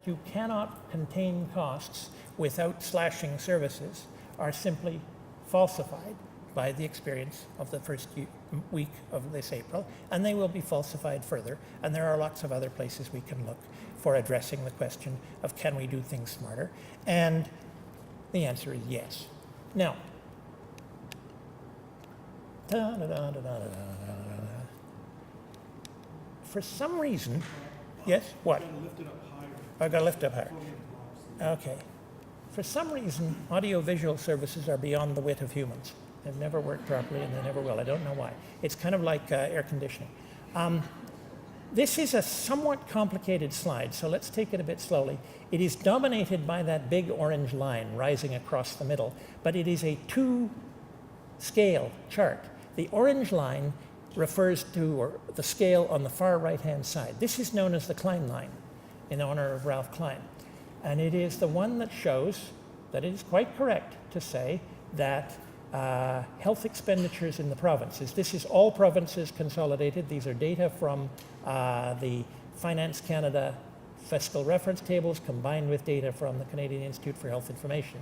You cannot contain costs without slashing services are simply falsified by the experience of the first week of this April, and they will be falsified further. And there are lots of other places we can look for addressing the question of can we do things smarter? And the answer is yes. Now, for some reason, yes, what? I've got to lift it up higher. Okay. For some reason, audiovisual services are beyond the wit of humans. They've never worked properly, and they never will. I don't know why. It's kind of like air conditioning. This is a somewhat complicated slide, so let's take it a bit slowly. It is dominated by that big orange line rising across the middle, but it is a two-scale chart. The orange line refers to the scale on the far right-hand side. This is known as the Klein line, in honor of Ralph Klein. And it is the one that shows that it is quite correct to say that health expenditures in the provinces, this is all provinces consolidated. These are data from the Finance Canada fiscal reference tables combined with data from the Canadian Institute for Health Information.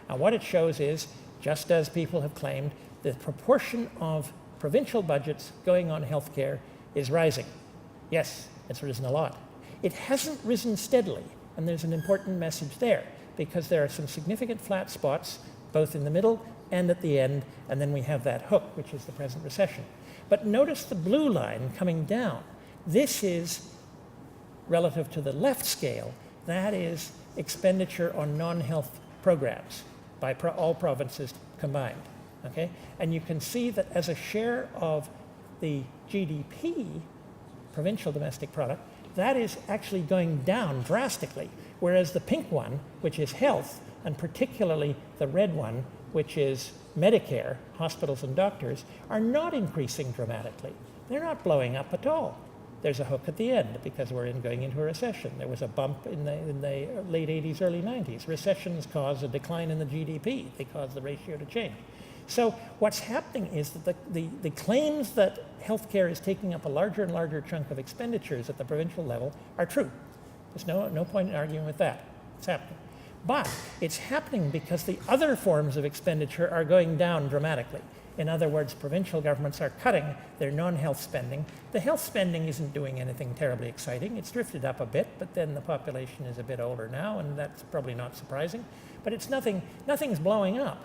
And what it shows is, just as people have claimed, the proportion of provincial budgets going on healthcare is rising. Yes, it's risen a lot. It hasn't risen steadily, and there's an important message there, because there are some significant flat spots, both in the middle and at the end, and then we have that hook, which is the present recession. But notice the blue line coming down. This is relative to the left scale. That is expenditure on non-health programs by all provinces combined. Okay? And you can see that as a share of the GDP, provincial domestic product, that is actually going down drastically, whereas the pink one, which is health, and particularly the red one, which is Medicare, hospitals and doctors, are not increasing dramatically. They're not blowing up at all. There's a hook at the end because we're going into a recession. There was a bump in the late 80s, early 90s. Recessions cause a decline in the GDP. They cause the ratio to change. So what's happening is that the claims that healthcare is taking up a larger and larger chunk of expenditures at the provincial level are true. There's no point in arguing with that. It's happening. But it's happening because the other forms of expenditure are going down dramatically. In other words, provincial governments are cutting their non-health spending. The health spending isn't doing anything terribly exciting. It's drifted up a bit, but then the population is a bit older now, and that's probably not surprising. But it's nothing's blowing up.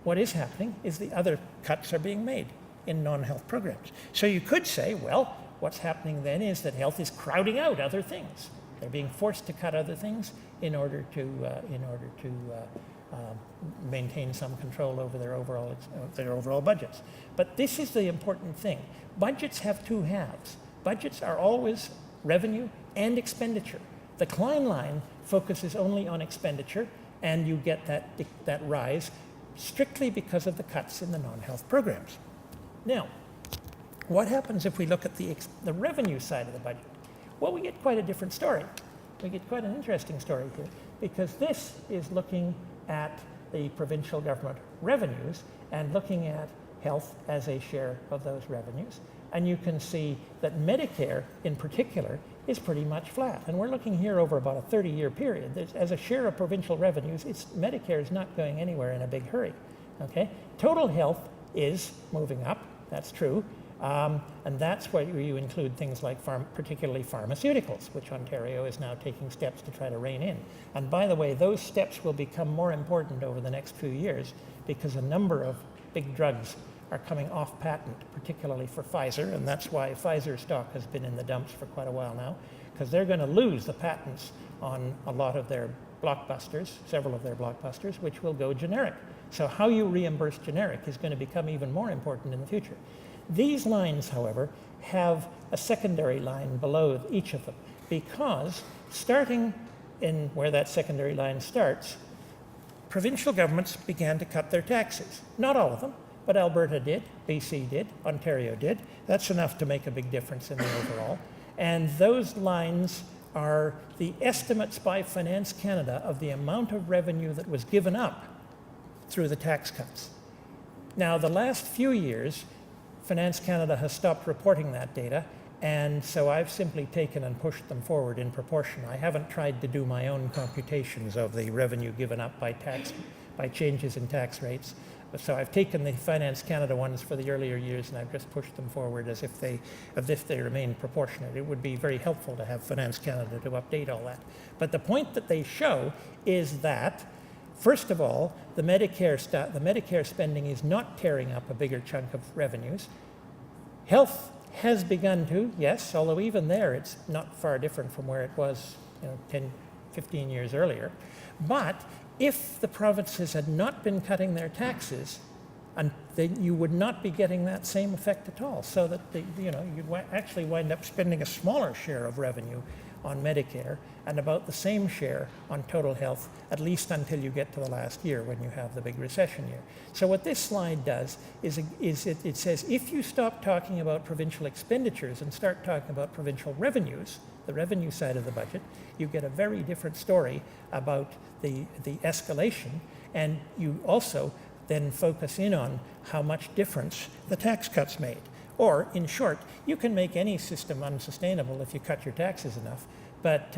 What is happening is the other cuts are being made in non-health programs. So you could say, well, what's happening then is that health is crowding out other things. They're being forced to cut other things in order to maintain some control over their overall budgets. But this is the important thing. Budgets have two halves. Budgets are always revenue and expenditure. The Klein line focuses only on expenditure, and you get that rise strictly because of the cuts in the non-health programs. Now, what happens if we look at the revenue side of the budget? Well, we get quite a different story. We get quite an interesting story here, because this is looking at the provincial government revenues and looking at health as a share of those revenues. And you can see that Medicare, in particular, is pretty much flat. And we're looking here over about a 30-year period. As a share of provincial revenues, Medicare is not going anywhere in a big hurry. Okay? Total health is moving up. That's true. And that's where you include things like particularly pharmaceuticals, which Ontario is now taking steps to try to rein in. And by the way, those steps will become more important over the next few years because a number of big drugs are coming off patent, particularly for Pfizer, and that's why Pfizer stock has been in the dumps for quite a while now, because they're going to lose the patents on a lot of their blockbusters, several of their blockbusters, which will go generic. So how you reimburse generic is going to become even more important in the future. These lines, however, have a secondary line below each of them, because starting in where that secondary line starts, provincial governments began to cut their taxes. Not all of them, but Alberta did, BC did, Ontario did. That's enough to make a big difference in the overall. And those lines are the estimates by Finance Canada of the amount of revenue that was given up through the tax cuts. Now, the last few years, Finance Canada has stopped reporting that data, And so I've simply taken and pushed them forward in proportion. I haven't tried to do my own computations of the revenue given up by changes in tax rates. So I've taken the Finance Canada ones for the earlier years and I've just pushed them forward as if they remain proportionate. It would be very helpful to have Finance Canada to update all that. But the point that they show is that, first of all, the Medicare spending is not tearing up a bigger chunk of revenues. Health has begun to, yes, although even there it's not far different from where it was 10, 15 years earlier. But if the provinces had not been cutting their taxes, and then you would not be getting that same effect at all. So that you'd actually wind up spending a smaller share of revenue on Medicare and about the same share on total health, at least until you get to the last year when you have the big recession year. So what this slide does is it says if you stop talking about provincial expenditures and start talking about provincial revenues, the revenue side of the budget, you get a very different story about the escalation, and you also then focus in on how much difference the tax cuts made. Or, in short, you can make any system unsustainable if you cut your taxes enough, but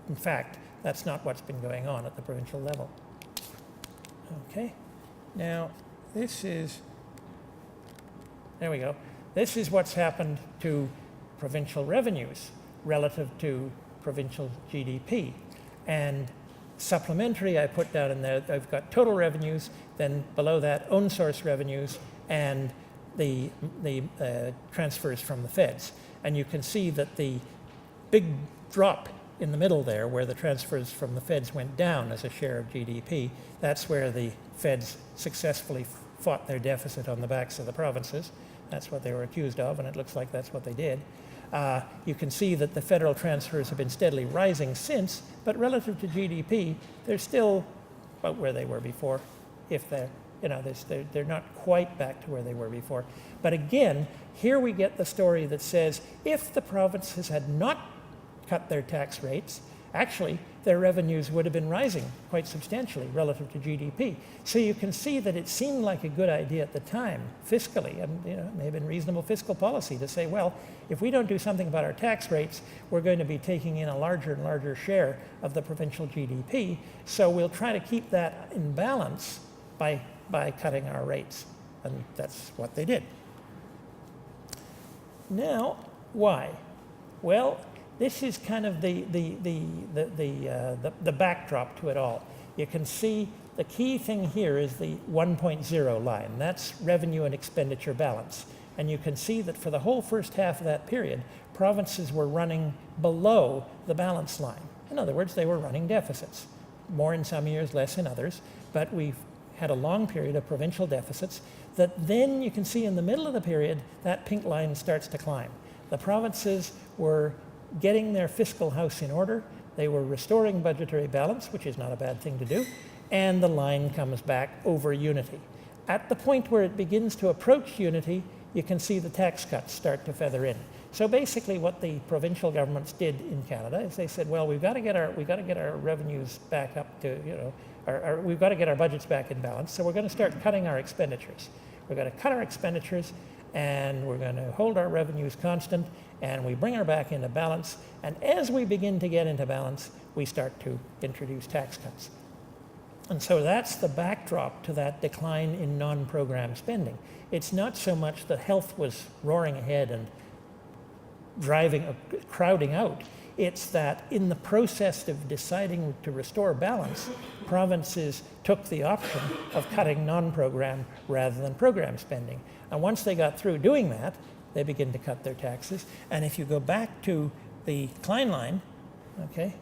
in fact, that's not what's been going on at the provincial level. Okay, now there we go. This is what's happened to provincial revenues relative to provincial GDP. And supplementary, I put down in there, I've got total revenues, then below that, own source revenues, and the transfers from the feds. And you can see that the big drop in the middle there, where the transfers from the feds went down as a share of GDP, that's where the feds successfully fought their deficit on the backs of the provinces. That's what they were accused of, and it looks like that's what they did. You can see that the federal transfers have been steadily rising since, but relative to GDP, they're still about where they were before, if they're not quite back to where they were before. But again, here we get the story that says if the provinces had not cut their tax rates, actually their revenues would have been rising quite substantially relative to GDP. So you can see that it seemed like a good idea at the time, fiscally, and it may have been reasonable fiscal policy to say, well, if we don't do something about our tax rates, we're going to be taking in a larger and larger share of the provincial GDP, so we'll try to keep that in balance by cutting our rates. And that's what they did. Now, why? Well, this is kind of the backdrop to it all. You can see the key thing here is the 1.0 line. That's revenue and expenditure balance. And you can see that for the whole first half of that period, provinces were running below the balance line. In other words, they were running deficits. More in some years, less in others. But we've had a long period of provincial deficits that then you can see in the middle of the period, that pink line starts to climb. The provinces were getting their fiscal house in order. They were restoring budgetary balance, which is not a bad thing to do, and the line comes back over unity. At the point where it begins to approach unity, you can see the tax cuts start to feather in. So basically what the provincial governments did in Canada is they said, well, we've got to get our revenues back up to, we've got to get our budgets back in balance, so we're going to start cutting our expenditures. We're going to cut our expenditures, and we're going to hold our revenues constant, and we bring her back into balance. And as we begin to get into balance, we start to introduce tax cuts. And so that's the backdrop to that decline in non-program spending. It's not so much that health was roaring ahead and crowding out. It's that in the process of deciding to restore balance, provinces took the option of cutting non-program rather than program spending. And once they got through doing that, they begin to cut their taxes. And if you go back to the Klein line, okay,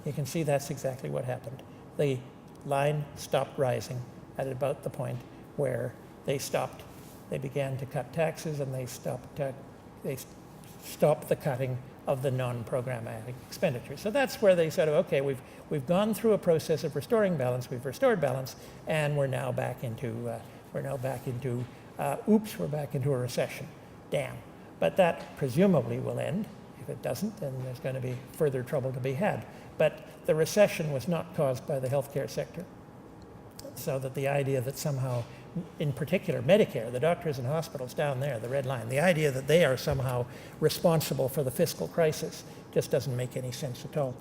you can see that's exactly what happened. The line stopped rising at about the point where they began to cut taxes, and they stopped the cutting of the non-programmatic expenditure. So that's where they said, okay, we've gone through a process of restoring balance, we've restored balance, and we're now back into we're back into a recession. Damn. But that presumably will end. If it doesn't, then there's going to be further trouble to be had. But the recession was not caused by the healthcare sector. So that the idea that somehow in particular Medicare, the doctors and hospitals down there, the red line, the idea that they are somehow responsible for the fiscal crisis just doesn't make any sense at all.